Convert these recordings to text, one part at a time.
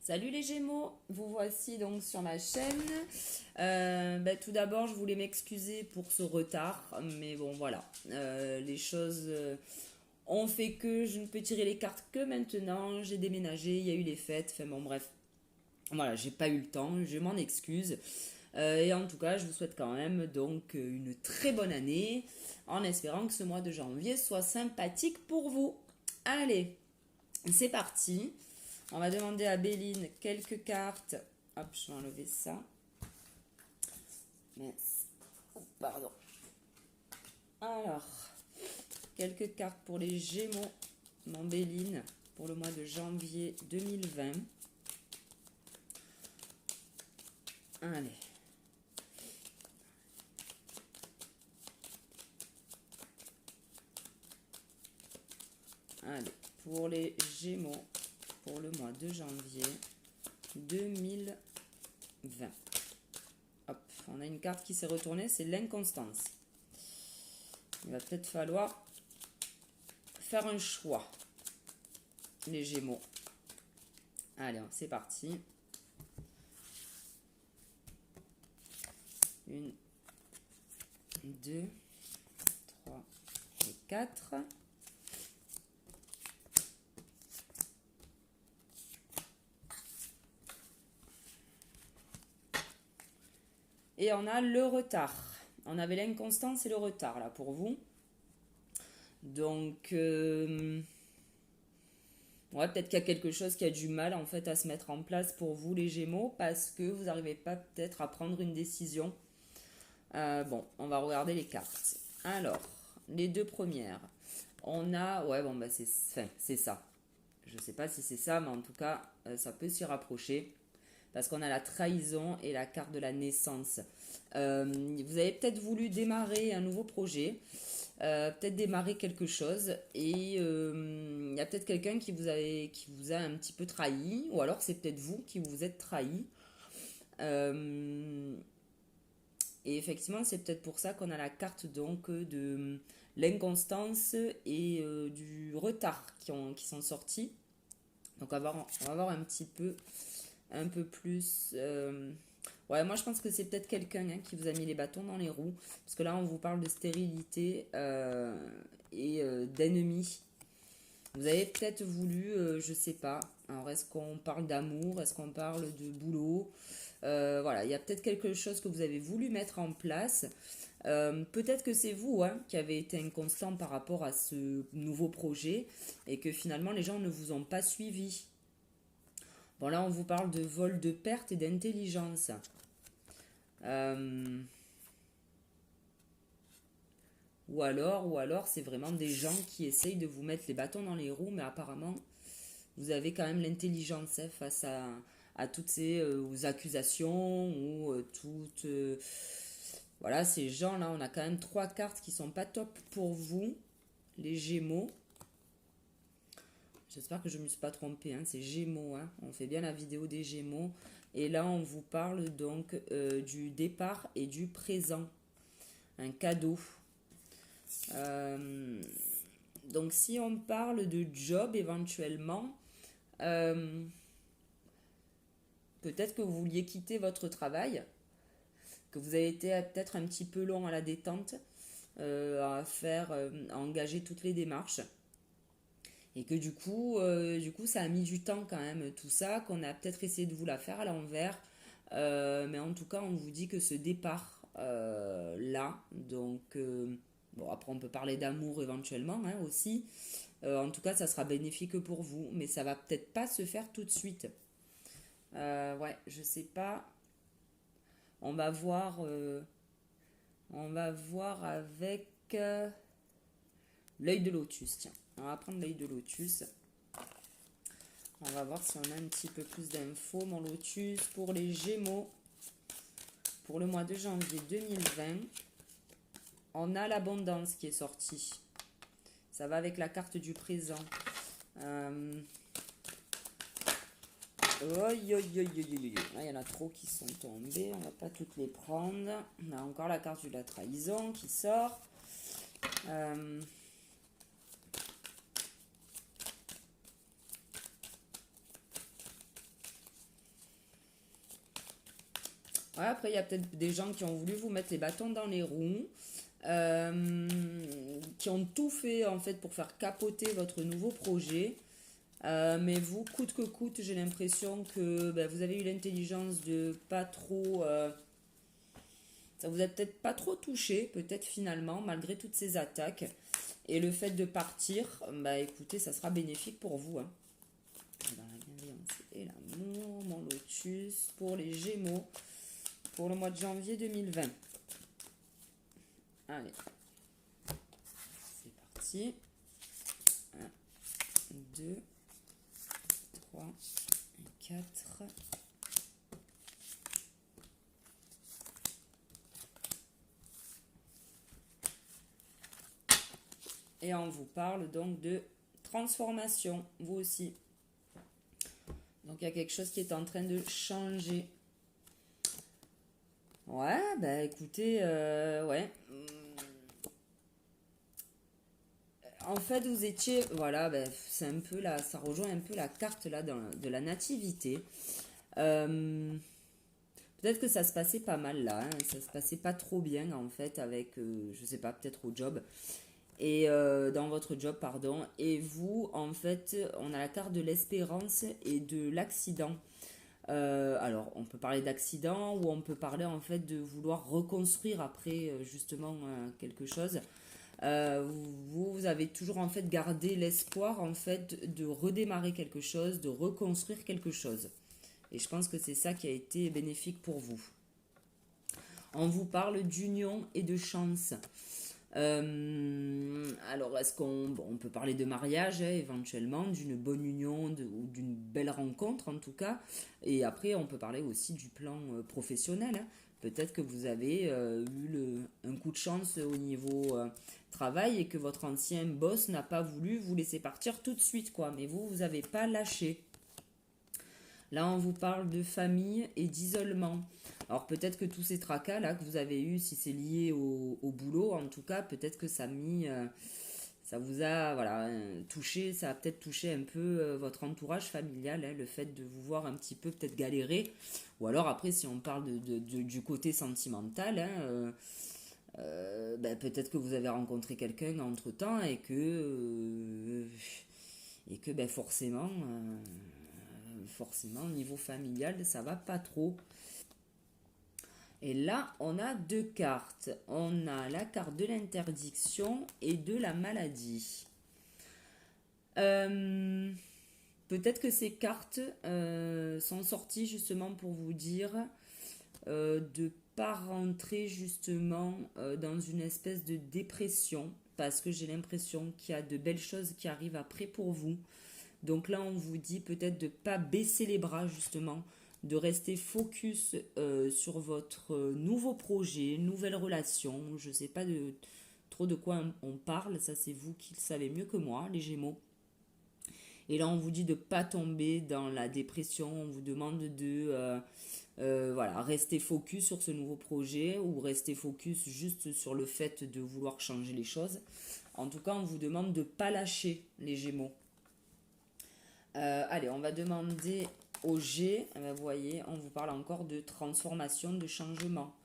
Salut les Gémeaux, vous voici donc sur ma chaîne. Tout d'abord, je voulais m'excuser pour ce retard, mais bon voilà, les choses ont fait que je ne peux tirer les cartes que maintenant. J'ai déménagé, il y a eu les fêtes, enfin bon bref, voilà, j'ai pas eu le temps, je m'en excuse. Et en tout cas, je vous souhaite quand même donc une très bonne année, en espérant que ce mois de janvier soit sympathique pour vous. Allez, c'est parti. On va demander à Béline quelques cartes. Hop, je vais enlever ça. Mince. Oh, pardon. Alors, quelques cartes pour les Gémeaux, mon Béline, pour le mois de janvier 2020. Allez. Allez, pour les Gémeaux, pour le mois de janvier 2020. Hop, on a une carte qui s'est retournée, c'est l'inconstance. Il va peut-être falloir faire un choix, les Gémeaux. Allez, c'est parti. Une, deux, trois et quatre. Et on a le retard. On avait l'inconstance et le retard là pour vous. Donc, ouais, peut-être qu'il y a quelque chose qui a du mal en fait à se mettre en place pour vous les Gémeaux parce que vous n'arrivez pas peut-être à prendre une décision. Bon, on va regarder les cartes. Alors, les deux premières. On a, ouais, bon, c'est ça. Je ne sais pas si c'est ça, mais en tout cas, ça peut s'y rapprocher. Parce qu'on a la trahison et la carte de la naissance. Vous avez peut-être voulu démarrer un nouveau projet, peut-être démarrer quelque chose, et il y a peut-être quelqu'un qui vous a un petit peu trahi, ou alors c'est peut-être vous qui vous êtes trahi. Et effectivement, c'est peut-être pour ça qu'on a la carte donc de l'inconstance et du retard qui sont sortis. Donc on va voir un peu plus. Ouais, moi je pense que c'est peut-être quelqu'un qui vous a mis les bâtons dans les roues. Parce que là, on vous parle de stérilité et d'ennemis. Vous avez peut-être voulu, je sais pas. Alors, est-ce qu'on parle d'amour? Est-ce qu'on parle de boulot? Voilà, il y a peut-être quelque chose que vous avez voulu mettre en place. Peut-être que c'est vous qui avez été inconstant par rapport à ce nouveau projet et que finalement les gens ne vous ont pas suivi. Bon, là, on vous parle de vol de perte et d'intelligence. Ou alors, c'est vraiment des gens qui essayent de vous mettre les bâtons dans les roues, mais apparemment, vous avez quand même l'intelligence face à toutes ces accusations ou toutes... voilà, ces gens-là, on a quand même trois cartes qui sont pas top pour vous, les Gémeaux. J'espère que je ne me suis pas trompée, c'est Gémeaux, on fait bien la vidéo des Gémeaux. Et là, on vous parle donc du départ et du présent. Un cadeau. Donc, si on parle de job éventuellement, peut-être que vous vouliez quitter votre travail, que vous avez été peut-être un petit peu long à la détente, à engager toutes les démarches. Et que du coup, ça a mis du temps quand même, tout ça, qu'on a peut-être essayé de vous la faire à l'envers. Mais en tout cas, on vous dit que ce départ là, donc, bon, après on peut parler d'amour éventuellement aussi. En tout cas, ça sera bénéfique pour vous, mais ça va peut-être pas se faire tout de suite. Ouais, je sais pas. On va voir avec l'œil de lotus, tiens. On va prendre l'œil de lotus. On va voir si on a un petit peu plus d'infos, mon lotus, pour les Gémeaux. Pour le mois de janvier 2020, on a l'abondance qui est sortie. Ça va avec la carte du présent. Là, il y en a trop qui sont tombées. On va pas toutes les prendre. On a encore la carte de la trahison qui sort. Ouais, après, il y a peut-être des gens qui ont voulu vous mettre les bâtons dans les roues, euh, qui ont tout fait en fait pour faire capoter votre nouveau projet. Mais vous, coûte que coûte, j'ai l'impression que ben, vous avez eu l'intelligence de pas trop... ça vous a peut-être pas trop touché, peut-être finalement, malgré toutes ces attaques. Et le fait de partir, bah écoutez, ça sera bénéfique pour vous. Hein. Dans la bienveillance et l'amour, mon lotus, pour les Gémeaux, pour le mois de janvier 2020. Allez, c'est parti. 1, 2, 3, 4. Et on vous parle donc de transformation, vous aussi. Donc il y a quelque chose qui est en train de changer. Ouais, bah écoutez, ouais. En fait, vous étiez, voilà, bah, c'est un peu là, ça rejoint un peu la carte là de la nativité. Euh, Peut-être que ça se passait pas mal là, hein, ça se passait pas trop bien en fait avec, je sais pas, peut-être au job. Et dans votre job, pardon. Et vous, en fait, on a la carte de l'espérance et de l'accident. Alors, on peut parler d'accident ou on peut parler en fait de vouloir reconstruire après justement quelque chose. Vous avez toujours en fait gardé l'espoir en fait de redémarrer quelque chose, de reconstruire quelque chose. Et je pense que c'est ça qui a été bénéfique pour vous. On vous parle d'union et de chance. Alors, est-ce on peut parler de mariage éventuellement, d'une bonne union ou d'une belle rencontre en tout cas. Et après, on peut parler aussi du plan professionnel. Hein. Peut-être que vous avez eu un coup de chance au niveau travail et que votre ancien boss n'a pas voulu vous laisser partir tout de suite, quoi. Mais vous n'avez pas lâché. Là, on vous parle de famille et d'isolement. Alors peut-être que tous ces tracas là que vous avez eu, si c'est lié au boulot, en tout cas, peut-être que ça vous a voilà touché, ça a peut-être touché un peu votre entourage familial, hein, le fait de vous voir un petit peu peut-être galérer. Ou alors après, si on parle du côté sentimental, hein, ben, peut-être que vous avez rencontré quelqu'un entre temps et que ben, forcément, au niveau familial, ça va pas trop. Et là, on a deux cartes. On a la carte de l'interdiction et de la maladie. Euh, Peut-être que ces cartes sont sorties justement pour vous dire de pas rentrer justement dans une espèce de dépression parce que j'ai l'impression qu'il y a de belles choses qui arrivent après pour vous. Donc là, on vous dit peut-être de ne pas baisser les bras justement, de rester focus sur votre nouveau projet, nouvelle relation. Je ne sais pas trop de quoi on parle, ça c'est vous qui le savez mieux que moi, les Gémeaux. Et là, on vous dit de ne pas tomber dans la dépression, on vous demande de voilà, rester focus sur ce nouveau projet ou rester focus juste sur le fait de vouloir changer les choses. En tout cas, on vous demande de ne pas lâcher les Gémeaux. Allez, on va demander au G. Vous voyez, on vous parle encore de transformation, de changement.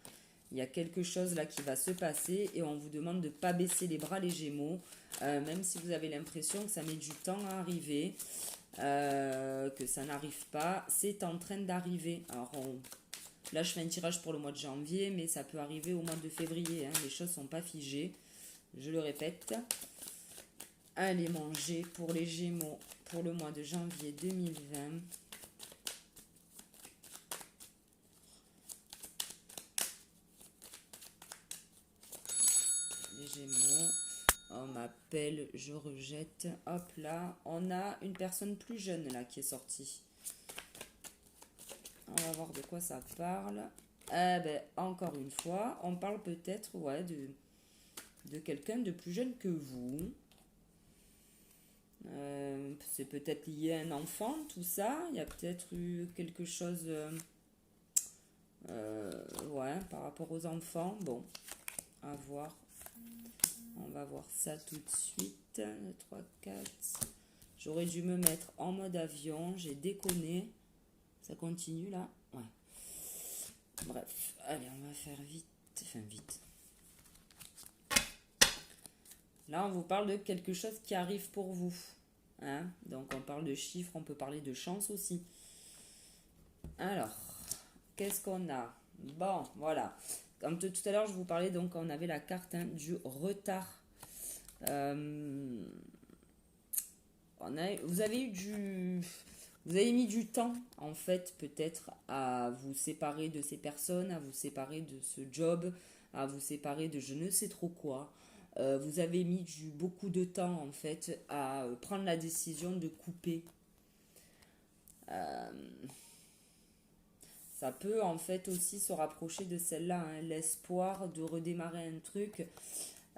Il y a quelque chose là qui va se passer et on vous demande de ne pas baisser les bras les Gémeaux, même si vous avez l'impression que ça met du temps à arriver, que ça n'arrive pas. C'est en train d'arriver. Alors, là, je fais un tirage pour le mois de janvier, mais ça peut arriver au mois de février. Hein. Les choses ne sont pas figées. Je le répète. Allez manger pour les Gémeaux pour le mois de janvier 2020. Les Gémeaux, on m'appelle, je rejette. Hop là, on a une personne plus jeune là qui est sortie. On va voir de quoi ça parle. Eh ben, encore une fois, on parle peut-être ouais, de quelqu'un de plus jeune que vous. C'est peut-être lié à un enfant, tout ça. Il y a peut-être eu quelque chose ouais, par rapport aux enfants. Bon, à voir. On va voir ça tout de suite. 3, 4. J'aurais dû me mettre en mode avion. J'ai déconné. Ça continue là. Ouais. Bref, allez, on va faire vite. Enfin, vite. Là, on vous parle de quelque chose qui arrive pour vous. Hein, donc, on parle de chiffres, on peut parler de chance aussi. Alors, qu'est-ce qu'on a? Bon, voilà. Comme tout à l'heure, je vous parlais, donc, on avait la carte du retard. Vous avez eu vous avez mis du temps, en fait, peut-être, à vous séparer de ces personnes, à vous séparer de ce job, à vous séparer de je ne sais trop quoi. Vous avez mis beaucoup de temps, en fait, à prendre la décision de couper. Euh, Ça peut, en fait, aussi se rapprocher de celle-là, hein, l'espoir de redémarrer un truc.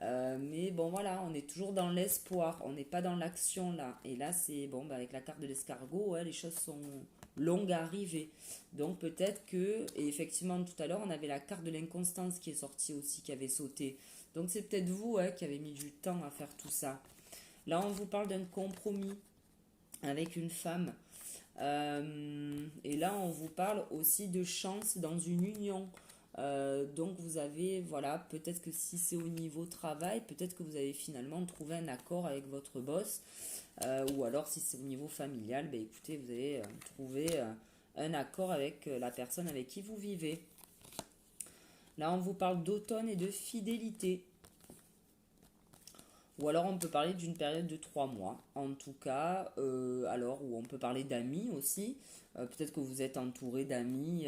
Mais bon, voilà, on est toujours dans l'espoir, on n'est pas dans l'action là. Et là, c'est bon, avec la carte de l'escargot, ouais, les choses sont longues à arriver. Donc peut-être que, et effectivement, tout à l'heure, on avait la carte de l'inconstance qui est sortie aussi, qui avait sauté. Donc c'est peut-être vous qui avez mis du temps à faire tout ça. Là, on vous parle d'un compromis avec une femme. Et là, on vous parle aussi de chance dans une union. Donc vous avez, voilà, peut-être que si c'est au niveau travail, peut-être que vous avez finalement trouvé un accord avec votre boss. Ou alors si c'est au niveau familial, ben écoutez, vous avez trouvé un accord avec la personne avec qui vous vivez. Là, on vous parle d'automne et de fidélité. Ou alors on peut parler d'une période de 3 mois, en tout cas, alors où on peut parler d'amis aussi. Peut-être que vous êtes entouré d'amis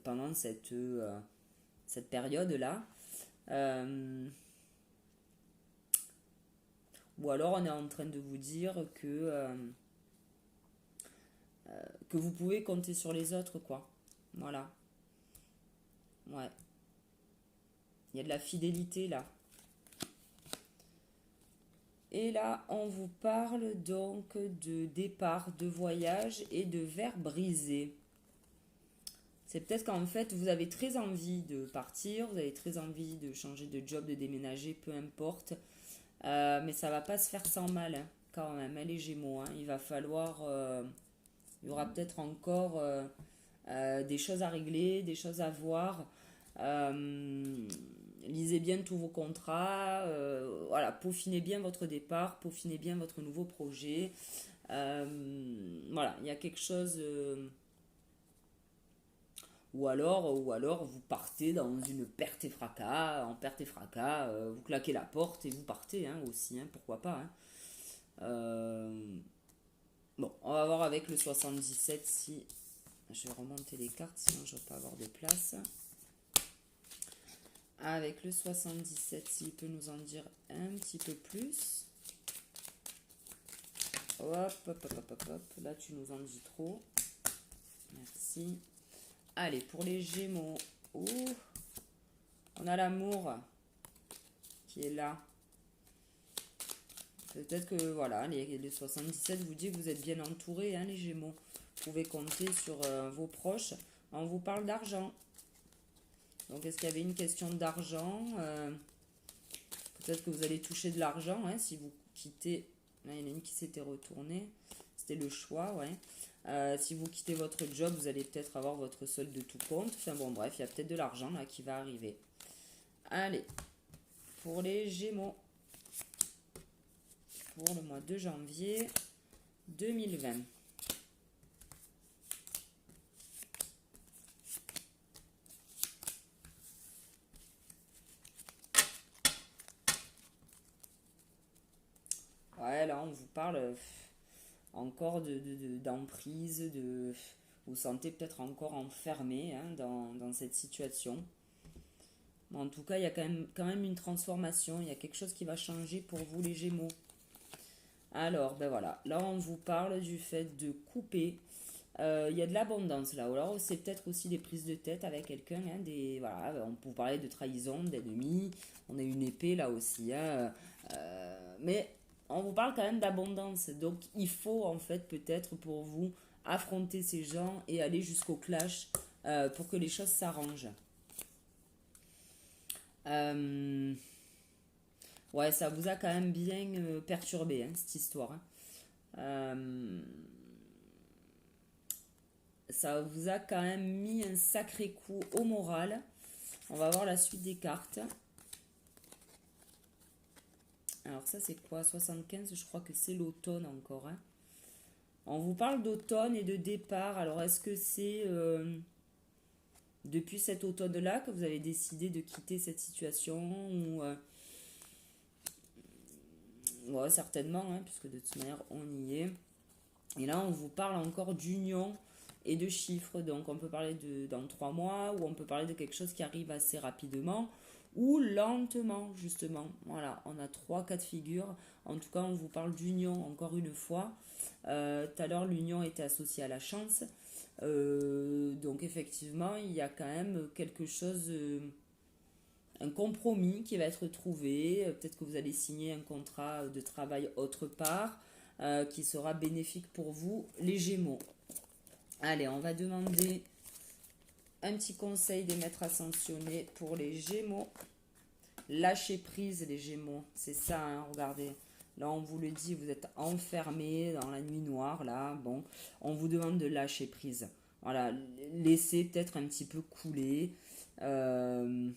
pendant cette période-là. Euh, ou alors on est en train de vous dire que vous pouvez compter sur les autres, quoi. Voilà. Ouais. Il y a de la fidélité là. Et là, on vous parle donc de départ, de voyage et de verre brisé. C'est peut-être qu'en fait, vous avez très envie de partir, vous avez très envie de changer de job, de déménager, peu importe. Mais ça va pas se faire sans mal, hein, quand même, hein, les Gémeaux. Hein. Il va falloir... il y aura peut-être encore des choses à régler, des choses à voir. Lisez bien tous vos contrats. Voilà, peaufinez bien votre départ, peaufinez bien votre nouveau projet. Voilà, il y a quelque chose... ou alors vous partez dans une perte et fracas, en perte et fracas, vous claquez la porte et vous partez hein, aussi, hein, pourquoi pas. Hein. Bon, on va voir avec le 77 si... Je vais remonter les cartes, sinon je ne vais pas avoir de place. Avec le 77, s'il peut nous en dire un petit peu plus. Hop, hop, hop, hop, hop, hop. Là, tu nous en dis trop. Merci. Allez, pour les Gémeaux. Ouh, on a l'amour qui est là. Peut-être que voilà, les 77 vous dit que vous êtes bien entourés, hein, les Gémeaux. Vous pouvez compter sur vos proches. On vous parle d'argent. Donc, est-ce qu'il y avait une question d'argent peut-être que vous allez toucher de l'argent hein, si vous quittez. Là, il y en a une qui s'était retournée. C'était le choix, ouais. Si vous quittez votre job, vous allez peut-être avoir votre solde de tout compte. Enfin bon, bref, il y a peut-être de l'argent là qui va arriver. Allez, pour les Gémeaux, pour le mois de janvier 2020. Ouais, là, on vous parle encore d'emprise, vous sentez peut-être encore enfermé hein, dans cette situation. Mais en tout cas, il y a quand même une transformation, il y a quelque chose qui va changer pour vous, les Gémeaux. Alors, ben voilà, là, on vous parle du fait de couper. Il y a de l'abondance là. Alors, c'est peut-être aussi des prises de tête avec quelqu'un. Hein, voilà, on peut parler de trahison, d'ennemi. On a une épée là aussi. Hein, mais on vous parle quand même d'abondance. Donc, il faut en fait peut-être pour vous affronter ces gens et aller jusqu'au clash pour que les choses s'arrangent. Ouais, ça vous a quand même bien perturbé, hein, cette histoire. Hein. ça vous a quand même mis un sacré coup au moral. On va voir la suite des cartes. Alors ça c'est quoi? 75, je crois que c'est l'automne encore. Hein. On vous parle d'automne et de départ. Alors est-ce que c'est depuis cet automne-là que vous avez décidé de quitter cette situation ou ouais, certainement, hein, puisque de toute manière on y est. Et là on vous parle encore d'union et de chiffres. Donc on peut parler de dans 3 mois ou on peut parler de quelque chose qui arrive assez rapidement ou lentement justement. Voilà, on a 3 cas de figure. En tout cas on vous parle d'union encore une fois. Tout à l'heure l'union était associée à la chance. Donc effectivement il y a quand même quelque chose, un compromis qui va être trouvé. Peut-être que vous allez signer un contrat de travail autre part qui sera bénéfique pour vous les Gémeaux. Allez, on va demander un petit conseil des maîtres ascensionnés pour les Gémeaux. Lâchez prise les Gémeaux, c'est ça, hein, regardez. Là, on vous le dit, vous êtes enfermés dans la nuit noire, là. Bon, on vous demande de lâcher prise. Voilà, laissez peut-être un petit peu couler. Ouais,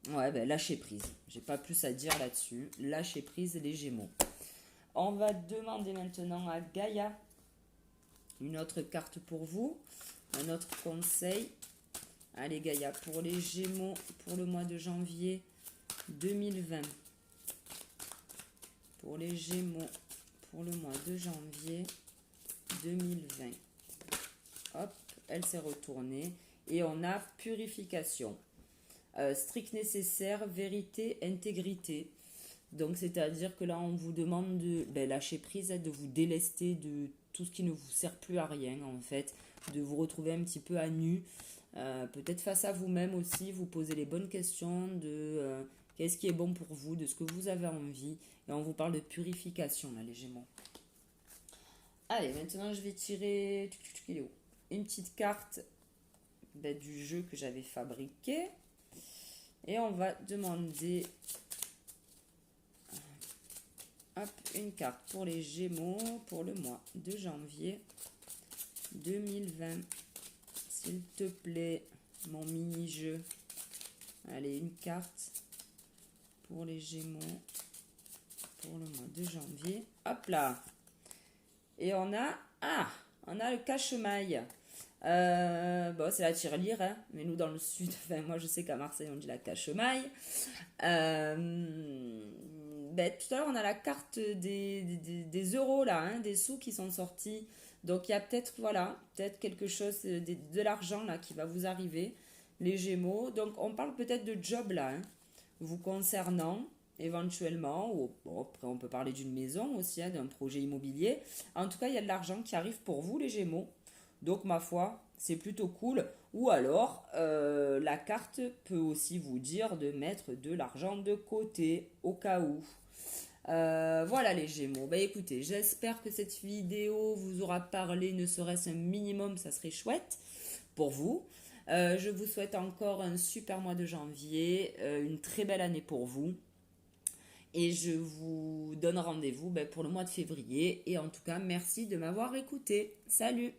ben lâchez prise. J'ai pas plus à dire là-dessus. Lâchez prise les Gémeaux. On va demander maintenant à Gaïa une autre carte pour vous. Un autre conseil. Allez Gaïa, pour les Gémeaux, pour le mois de janvier 2020. Pour les Gémeaux, pour le mois de janvier 2020. Hop, elle s'est retournée. Et on a purification. Strict nécessaire, vérité, intégrité. Donc, c'est-à-dire que là, on vous demande de lâcher prise, de vous délester de tout ce qui ne vous sert plus à rien, en fait. De vous retrouver un petit peu à nu. Peut-être face à vous-même aussi, vous posez les bonnes questions de qu'est-ce qui est bon pour vous, de ce que vous avez envie. Et on vous parle de purification, là, les Gémeaux. Allez, maintenant, je vais tirer une petite carte du jeu que j'avais fabriqué. Et on va demander une carte pour les Gémeaux pour le mois de janvier 2020. S'il te plaît, mon mini-jeu. Allez, une carte pour les Gémeaux pour le mois de janvier. Hop là. Et on a le cache-maille. Bon, c'est la tirelire, hein, mais nous dans le sud, enfin moi je sais qu'à Marseille on dit la cache-maille. Tout à l'heure on a la carte des euros là, hein, des sous qui sont sortis. Donc il y a peut-être quelque chose, de l'argent là qui va vous arriver, les Gémeaux. Donc on parle peut-être de job là, hein, vous concernant éventuellement, ou bon, après on peut parler d'une maison aussi, hein, d'un projet immobilier. En tout cas il y a de l'argent qui arrive pour vous les Gémeaux. Donc ma foi, c'est plutôt cool. Ou alors, la carte peut aussi vous dire de mettre de l'argent de côté au cas où. Voilà les Gémeaux. Bah écoutez, j'espère que cette vidéo vous aura parlé, ne serait-ce un minimum, ça serait chouette pour vous. Je vous souhaite encore un super mois de janvier, une très belle année pour vous. Et je vous donne rendez-vous pour le mois de février. Et en tout cas, merci de m'avoir écouté. Salut!